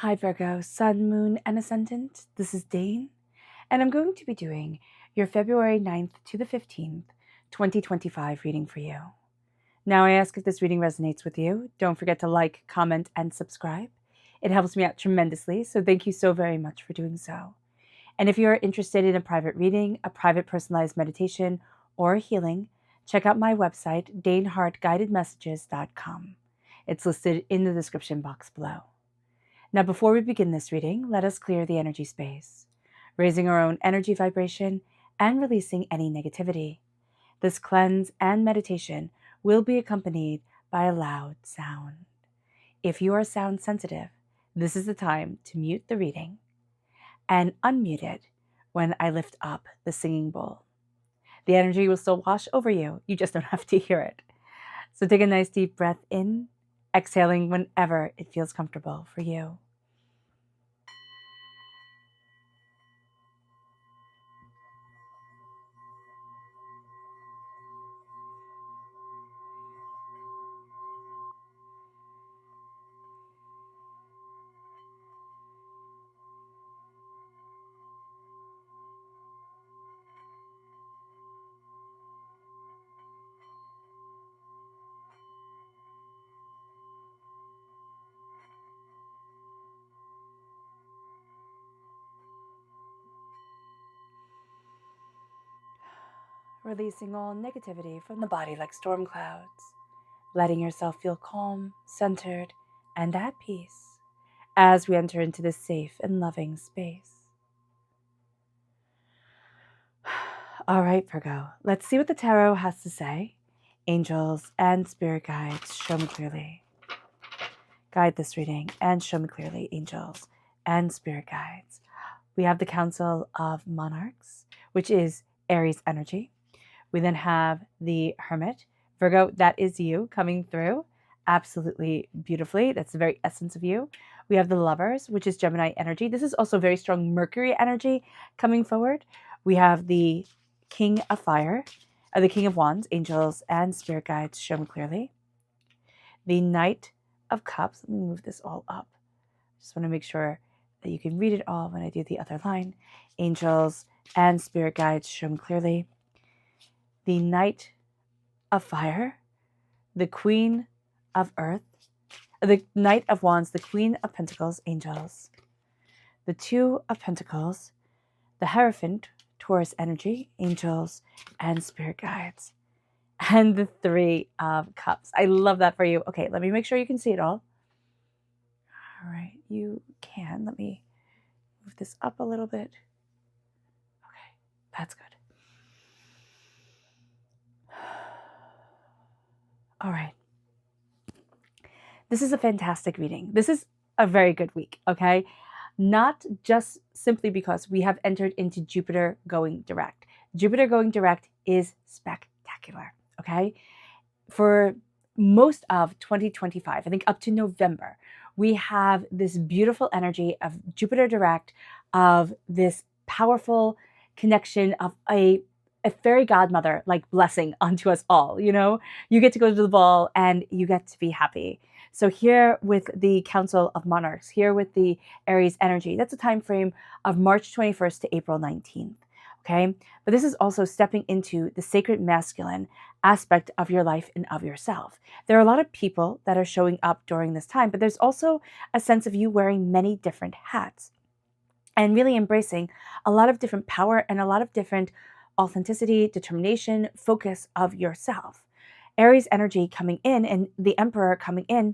Hi Virgo, Sun, Moon, and Ascendant. This is Dane, and I'm going to be doing your February 9th to the 15th, 2025 reading for you. Now I ask if this reading resonates with you. Don't forget to like, comment, and subscribe. It helps me out tremendously, so thank you so very much for doing so. And if you are interested in a private reading, a private personalized meditation, or healing, check out my website, danehartguidedmessages.com. It's listed in the description box below. Now, before we begin this reading, let us clear the energy space, raising our own energy vibration and releasing any negativity. This cleanse and meditation will be accompanied by a loud sound. If you are sound sensitive, this is the time to mute the reading and unmute it when I lift up the singing bowl. The energy will still wash over you. You just don't have to hear it. So take a nice deep breath in, exhaling whenever it feels comfortable for you. Releasing all negativity from the body like storm clouds, letting yourself feel calm, centered, and at peace as we enter into this safe and loving space. All right, Virgo, let's see what the tarot has to say. Angels and spirit guides, show me clearly. Guide this reading and show me clearly, angels and spirit guides. We have the Council of Monarchs, which is Aries energy. We then have the Hermit. Virgo, that is you coming through absolutely beautifully. That's the very essence of you. We have the Lovers, which is Gemini energy. This is also very strong Mercury energy coming forward. We have the King of Fire, the King of Wands, angels and spirit guides, show me clearly. The Knight of Cups. Let me move this all up. Just want to make sure that you can read it all when I do the other line. Angels and spirit guides, show me clearly. The Knight of Fire, the Queen of Earth, the Knight of Wands, the Queen of Pentacles, angels, the Two of Pentacles, the Hierophant, Taurus energy, angels, and spirit guides, and the Three of Cups. I love that for you. Okay, let me make sure you can see it all. All right, you can. Let me move this up a little bit. Okay, that's good. All right. This is a fantastic reading. This is a very good week, okay? Not just simply because we have entered into Jupiter going direct. Jupiter going direct is spectacular, okay? For most of 2025, I think up to November, we have this beautiful energy of Jupiter direct, of this powerful connection of a fairy godmother like blessing onto us all. You know, you get to go to the ball and you get to be happy. So here with the Council of Monarchs, here with the Aries energy, that's a time frame of March 21st to April 19th. Okay, but this is also stepping into the sacred masculine aspect of your life and of yourself. There are a lot of people that are showing up during this time, but there's also a sense of you wearing many different hats and really embracing a lot of different power and a lot of different authenticity, determination, focus of yourself. Aries energy coming in and the Emperor coming in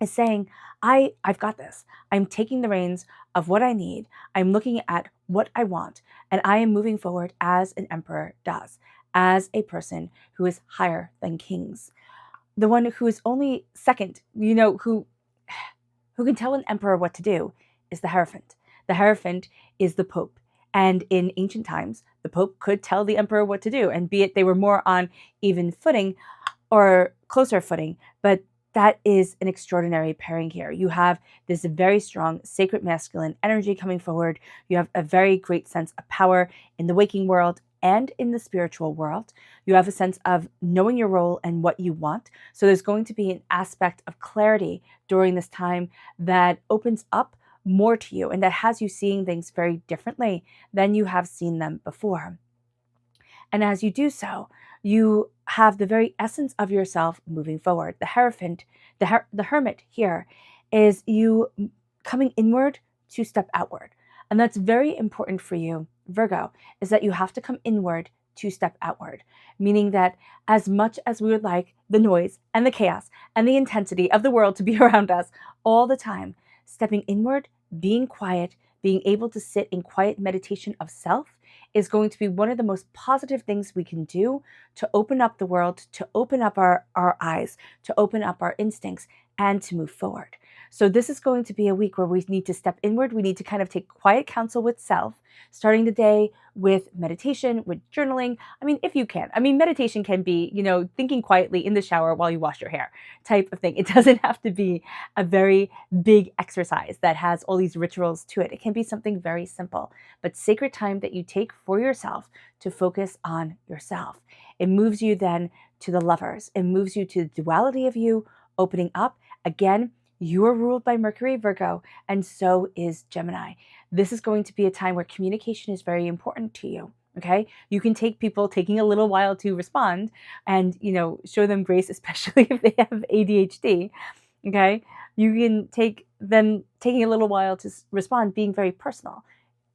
is saying, I've got this. I'm taking the reins of what I need. I'm looking at what I want, and I am moving forward as an emperor does, as a person who is higher than kings. The one who is only second, who can tell an emperor what to do is the Hierophant. The Hierophant is the Pope. And in ancient times, the Pope could tell the emperor what to do, and be it they were more on even footing or closer footing, but that is an extraordinary pairing here. You have this very strong sacred masculine energy coming forward. You have a very great sense of power in the waking world and in the spiritual world. You have a sense of knowing your role and what you want. So there's going to be an aspect of clarity during this time that opens up more to you, and that has you seeing things very differently than you have seen them before. And as you do so, you have the very essence of yourself moving forward. The Hierophant, the Hermit here is you coming inward to step outward. And that's very important for you, Virgo, is that you have to come inward to step outward, meaning that as much as we would like the noise and the chaos and the intensity of the world to be around us all the time, stepping inward, being quiet, being able to sit in quiet meditation of self is going to be one of the most positive things we can do to open up the world, to open up our eyes, to open up our instincts, and to move forward. So this is going to be a week where we need to step inward. We need to kind of take quiet counsel with self, starting the day with meditation, with journaling. I mean, if you can. I mean, meditation can be, thinking quietly in the shower while you wash your hair type of thing. It doesn't have to be a very big exercise that has all these rituals to it. It can be something very simple, but sacred time that you take for yourself to focus on yourself. It moves you then to the Lovers. It moves you to the duality of you opening up. Again, you are ruled by Mercury, Virgo, and so is Gemini. This is going to be a time where communication is very important to you. Okay, you can take people taking a little while to respond and, show them grace, especially if they have ADHD. Okay, you can take them taking a little while to respond being very personal.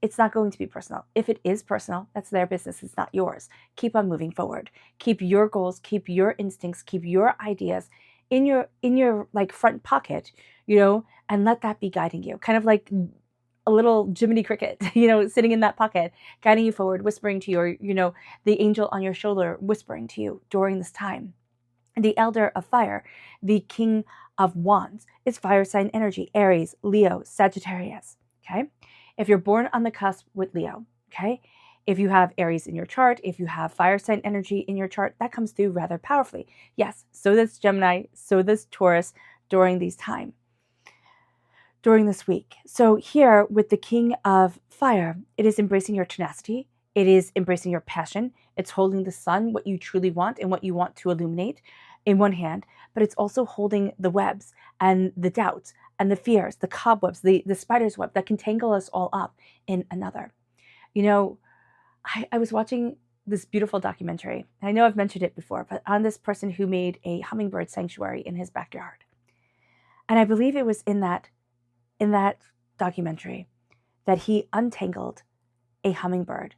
It's not going to be personal. If it is personal, that's their business. It's not yours. Keep on moving forward. Keep your goals, keep your instincts, keep your ideas in your like front pocket, and let that be guiding you. Kind of like a little Jiminy Cricket, sitting in that pocket, guiding you forward, whispering to you, or, the angel on your shoulder whispering to you during this time. The Elder of Fire, the King of Wands, is fire sign energy, Aries, Leo, Sagittarius, okay? If you're born on the cusp with Leo, okay? If you have Aries in your chart, if you have fire sign energy in your chart, that comes through rather powerfully. Yes, so does Gemini, so does Taurus during this week. So here with the King of Fire, it is embracing your tenacity. It is embracing your passion. It's holding the sun, what you truly want and what you want to illuminate in one hand, but it's also holding the webs and the doubts and the fears, the cobwebs, the spider's web that can tangle us all up in another. I was watching this beautiful documentary. I know I've mentioned it before, but on this person who made a hummingbird sanctuary in his backyard. And I believe it was in that documentary that he untangled a hummingbird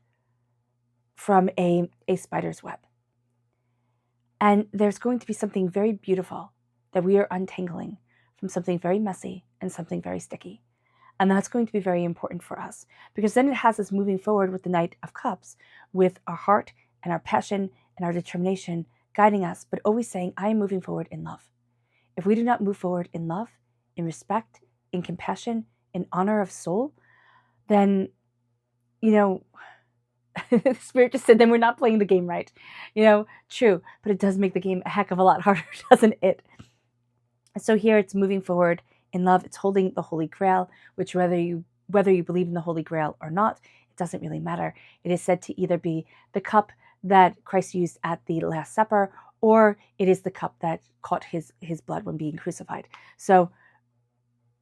from a spider's web. And there's going to be something very beautiful that we are untangling from something very messy and something very sticky. And that's going to be very important for us because then it has us moving forward with the Knight of Cups, with our heart and our passion and our determination guiding us, but always saying, I am moving forward in love. If we do not move forward in love, in respect, in compassion, in honor of soul, then, Spirit just said, then we're not playing the game right. True, but it does make the game a heck of a lot harder, doesn't it? So here it's moving forward in love. It's holding the Holy Grail, which whether you believe in the Holy Grail or not, it doesn't really matter. It is said to either be the cup that Christ used at the Last Supper, or it is the cup that caught his blood when being crucified. So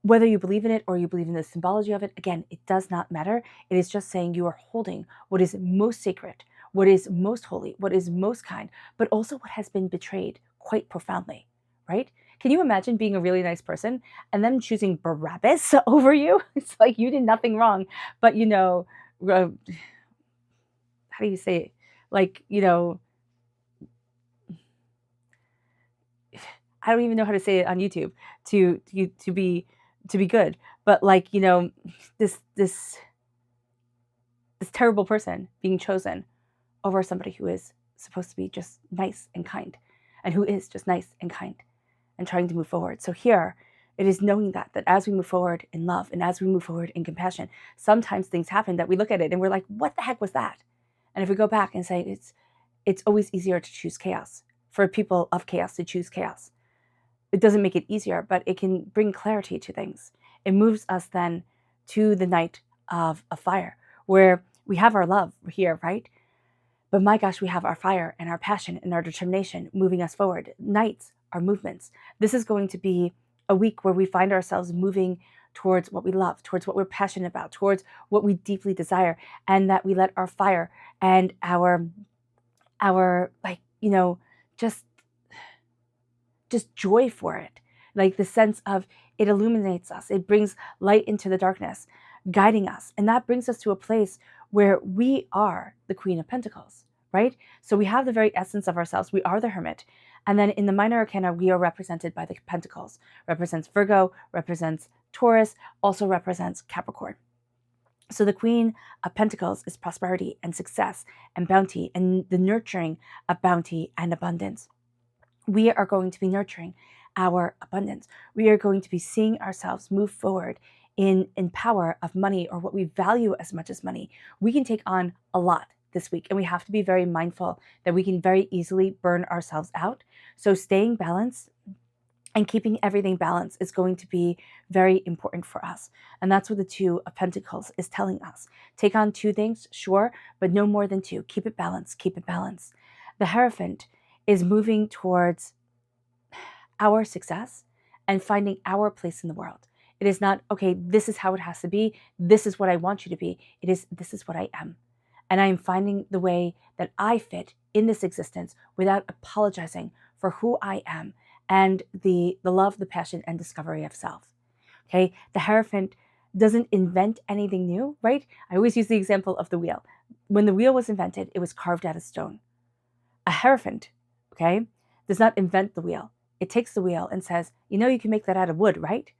whether you believe in it or you believe in the symbology of it, again, it does not matter. It is just saying you are holding what is most sacred, what is most holy, what is most kind, but also what has been betrayed quite profoundly, right? Can you imagine being a really nice person and them choosing Barabbas over you? It's like you did nothing wrong, but how do you say it? Like, I don't even know how to say it on YouTube to be good, but like, this terrible person being chosen over somebody who is supposed to be just nice and kind, and who is just nice and kind and trying to move forward. So here it is knowing that as we move forward in love and as we move forward in compassion, sometimes things happen that we look at it and we're like, what the heck was that? And if we go back and say it's always easier to choose chaos, for people of chaos to choose chaos. It doesn't make it easier, but it can bring clarity to things. It moves us then to the Knight of Fire, where we have our love here, right? But my gosh, we have our fire and our passion and our determination moving us forward. Knights are movements. This is going to be a week where we find ourselves moving towards what we love, towards what we're passionate about, towards what we deeply desire, and that we let our fire and our like, just joy for it. Like the sense of it illuminates us. It brings light into the darkness, guiding us. And that brings us to a place where we are the Queen of Pentacles, right? So we have the very essence of ourselves. We are the Hermit. And then in the minor arcana, we are represented by the Pentacles. Represents Virgo, represents Taurus, also represents Capricorn. So the Queen of Pentacles is prosperity and success and bounty and the nurturing of bounty and abundance. We are going to be nurturing our abundance. We are going to be seeing ourselves move forward in power of money, or what we value as much as money. We can take on a lot this week, and we have to be very mindful that we can very easily burn ourselves out. So staying balanced and keeping everything balanced is going to be very important for us. And that's what the Two of Pentacles is telling us. Take on two things, sure, but no more than two. Keep it balanced, keep it balanced. The Hierophant is moving towards our success and finding our place in the world. It is not, okay, this is how it has to be. This is what I want you to be. It is, this is what I am. And I am finding the way that I fit in this existence without apologizing for who I am and the love, the passion, and discovery of self. Okay, the Hierophant doesn't invent anything new, right? I always use the example of the wheel. When the wheel was invented, it was carved out of stone. A Hierophant, okay, does not invent the wheel. It takes the wheel and says, you can make that out of wood, right?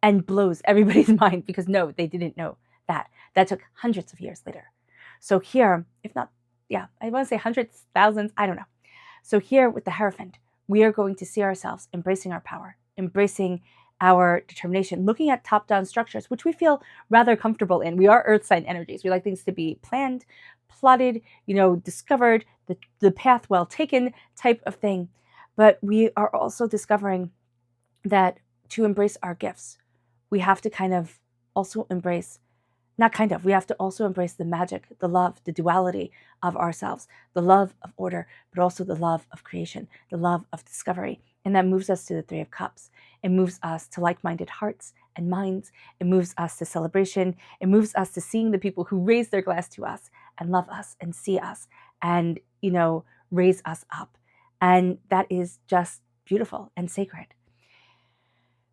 And blows everybody's mind because no, they didn't know that. That took hundreds of years later. So here, if not, I want to say hundreds, thousands, I don't know. So here with the Hierophant, we are going to see ourselves embracing our power, embracing our determination, looking at top-down structures, which we feel rather comfortable in. We are earth sign energies. We like things to be planned, plotted, discovered, the path well taken type of thing. But we are also discovering that to embrace our gifts, we have to kind of also embrace, we have to also embrace the magic, the love, the duality of ourselves, the love of order, but also the love of creation, the love of discovery. And that moves us to the Three of Cups. It moves us to like-minded hearts and minds. It moves us to celebration. It moves us to seeing the people who raise their glass to us and love us and see us and, raise us up. And that is just beautiful and sacred.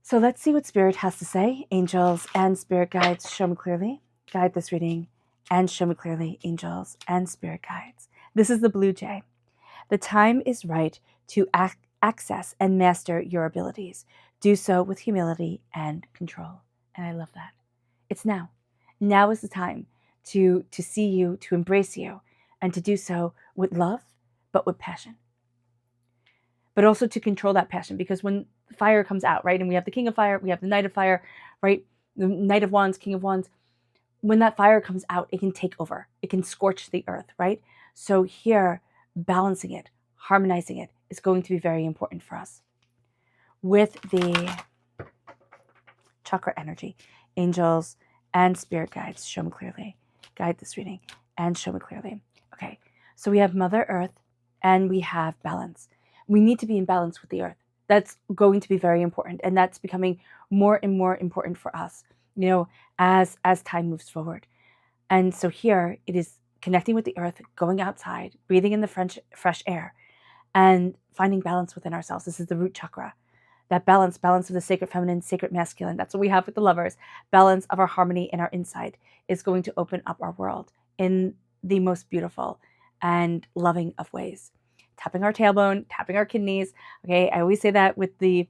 So let's see what Spirit has to say. Angels and Spirit guides, show me clearly. Guide this reading and show me clearly, angels and Spirit guides. This is the Blue Jay. The time is right to access and master your abilities. Do so with humility and control. And I love that. It's now. Now is the time to see you, to embrace you, and to do so with love, but with passion. But also to control that passion, because when fire comes out, right, and we have the King of Fire, we have the Knight of Fire, right, the Knight of Wands, King of Wands, when that fire comes out, it can take over. It can scorch the earth, right? So here, balancing it, harmonizing it is going to be very important for us. With the chakra energy, angels and Spirit guides, show me clearly. Guide this reading and show me clearly. Okay, so we have Mother Earth and we have balance. We need to be in balance with the earth. That's going to be very important, and that's becoming more and more important for us, as time moves forward. And so here it is connecting with the earth, going outside, breathing in the fresh air, and finding balance within ourselves. This is the root chakra. That balance of the sacred feminine, sacred masculine. That's what we have with the Lovers. Balance of our harmony in our inside is going to open up our world in the most beautiful and loving of ways. Tapping our tailbone, tapping our kidneys. Okay, I always say that with the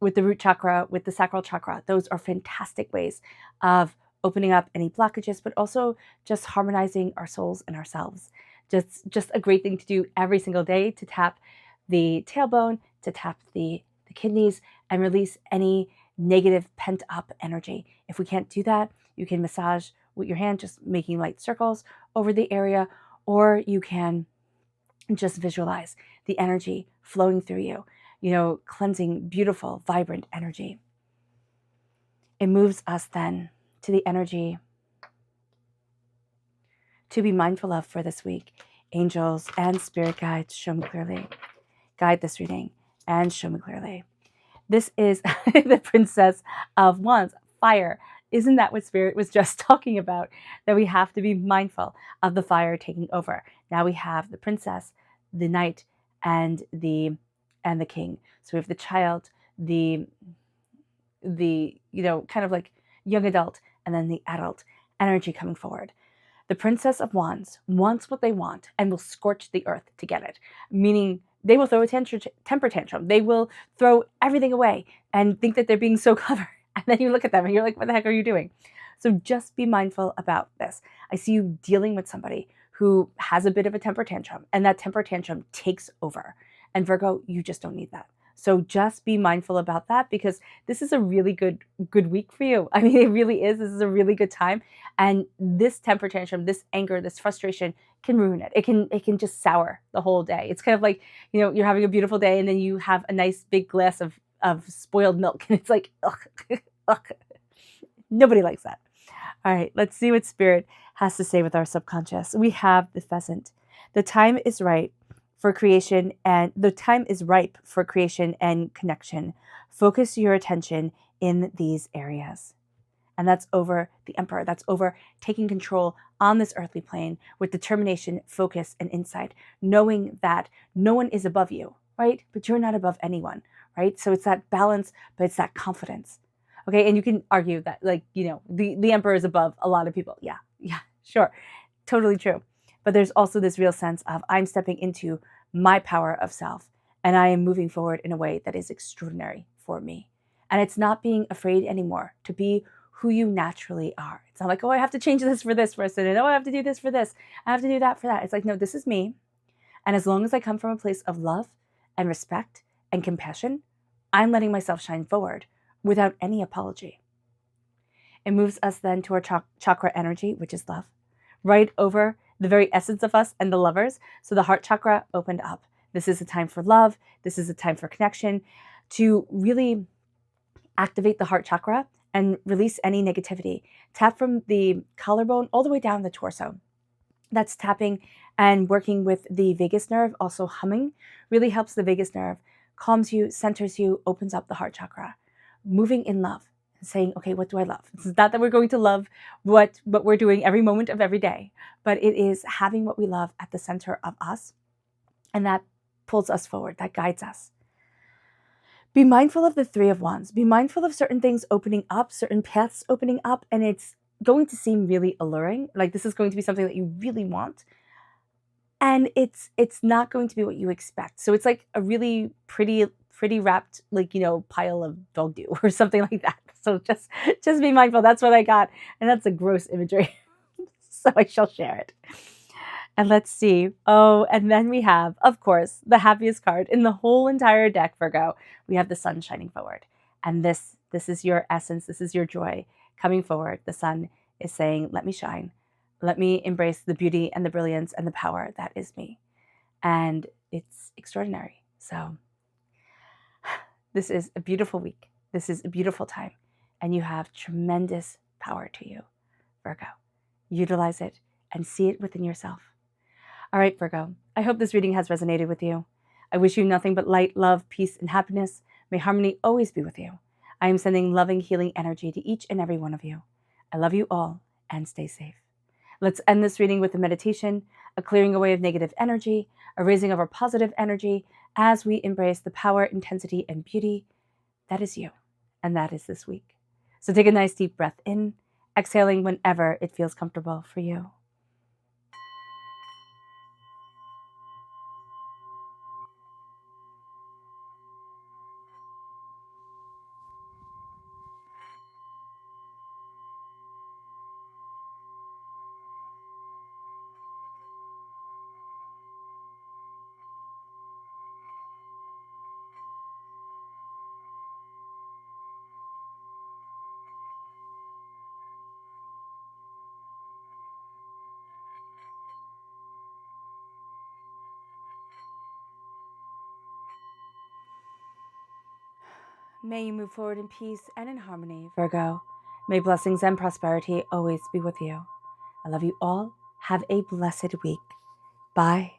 root chakra, with the sacral chakra. Those are fantastic ways of opening up any blockages, but also just harmonizing our souls and ourselves. Just a great thing to do every single day, to tap the tailbone, to tap the kidneys, and release any negative pent up energy. If we can't do that, you can massage with your hand, just making light circles over the area, or you can just visualize the energy flowing through you, cleansing, beautiful, vibrant energy. It moves us then to the energy to be mindful of for this week. Angels and Spirit guides, show me clearly. Guide this reading and show me clearly. This is the Princess of Wands. fire. Isn't that what Spirit was just talking about? That we have to be mindful of the fire taking over. Now we have the princess, the knight, and the king. So we have the child, the kind of like young adult, and then the adult energy coming forward. The Princess of Wands wants what they want and will scorch the earth to get it, meaning they will throw a temper tantrum. They will throw everything away and think that they're being so clever. And then you look at them and you're like, what the heck are you doing? So just be mindful about this. I see you dealing with somebody who has a bit of a temper tantrum, and that temper tantrum takes over. And Virgo, you just don't need that. So just be mindful about that, because this is a really good week for you. I mean, it really is. This is a really good time. And this temper tantrum, this anger, this frustration can ruin it. It can just sour the whole day. It's kind of like, you're having a beautiful day and then you have a nice big glass of spoiled milk and it's like, ugh, ugh. Nobody likes that. All right, let's see what Spirit has to say with our subconscious. We have the Pheasant. The time is right for creation, and the time is ripe for creation and connection. Focus your attention in these areas. And that's over the Emperor. That's over taking control on this earthly plane with determination, focus, and insight, knowing that no one is above you, right? But you're not above anyone, right? So it's that balance, but it's that confidence. Okay, and you can argue that, the Emperor is above a lot of people. Yeah, sure. Totally true. But there's also this real sense of I'm stepping into my power of self, and I am moving forward in a way that is extraordinary for me. And it's not being afraid anymore to be who you naturally are. It's not like, oh, I have to change this for this person, and oh, I have to do this for this, I have to do that for that. It's like, no, this is me. And as long as I come from a place of love and respect and compassion, I'm letting myself shine forward without any apology. It moves us then to our chakra energy, which is love, right over the very essence of us and the lovers. So the heart chakra opened up. This is a time for love. This is a time for connection, to really activate the heart chakra and release any negativity. Tap from the collarbone all the way down the torso. That's tapping and working with the vagus nerve. Also humming really helps the vagus nerve, calms you, centers you, opens up the heart chakra. Moving in love. Saying, okay, what do I love? It's not that we're going to love what we're doing every moment of every day, but it is having what we love at the center of us, and that pulls us forward, that guides us. Be mindful of the Three of Wands. Be mindful of certain things opening up, certain paths opening up, and it's going to seem really alluring. Like this is going to be something that you really want, and it's not going to be what you expect. So it's like a really pretty wrapped, pile of dog doo or something like that. So just be mindful. That's what I got. And that's a gross imagery. So I shall share it. And let's see. Oh, and then we have, of course, the happiest card in the whole entire deck, Virgo. We have the sun shining forward. And this is your essence. This is your joy coming forward. The sun is saying, let me shine. Let me embrace the beauty and the brilliance and the power that is me. And it's extraordinary. So this is a beautiful week. This is a beautiful time. And you have tremendous power to you, Virgo. Utilize it and see it within yourself. All right, Virgo, I hope this reading has resonated with you. I wish you nothing but light, love, peace, and happiness. May harmony always be with you. I am sending loving, healing energy to each and every one of you. I love you all, and stay safe. Let's end this reading with a meditation, a clearing away of negative energy, a raising of our positive energy as we embrace the power, intensity, and beauty that is you, and that is this week. So take a nice deep breath in, exhaling whenever it feels comfortable for you. May you move forward in peace and in harmony, Virgo. May blessings and prosperity always be with you. I love you all. Have a blessed week. Bye.